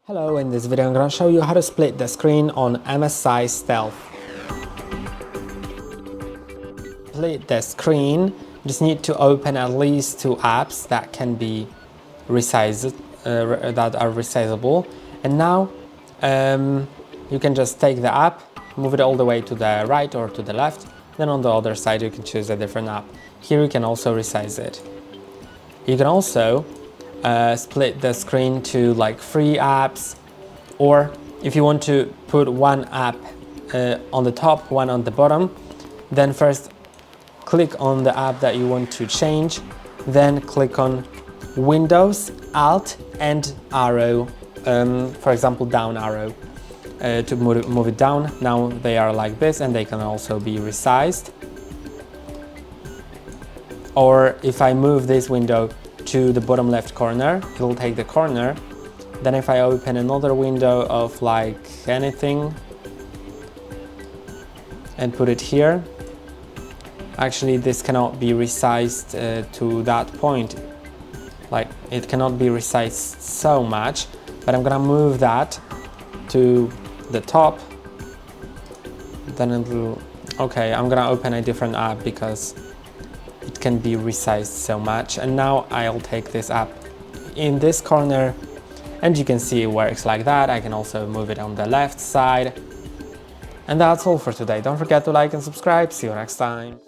Hello, in this video I'm going to show you how to split the screen on MSI Stealth. Split the screen, you just need to open at least two apps that can be resized, that are resizable. And now you can just take the app, move it all the way to the right or to the left. Then on the other side you can choose a different app. Here you can also resize it. You can also split the screen to like 3 apps, or if you want to put one app on the top, one on the bottom, then first click on the app that you want to change, then click on Windows, Alt and arrow, for example down arrow, to move it down. Now they are like this and they can also be resized. Or if I move this window to the bottom left corner, it will take the corner. Then if I open another window of like anything and put it here, actually this cannot be resized to that point. Like it cannot be resized so much, but I'm gonna move that to the top. Then it will, okay, I'm gonna open a different app because it can be resized so much. And now I'll take this app in this corner and you can see it works like that. I can also move it on the left side. And that's all for today. Don't forget to like and subscribe. See you next time.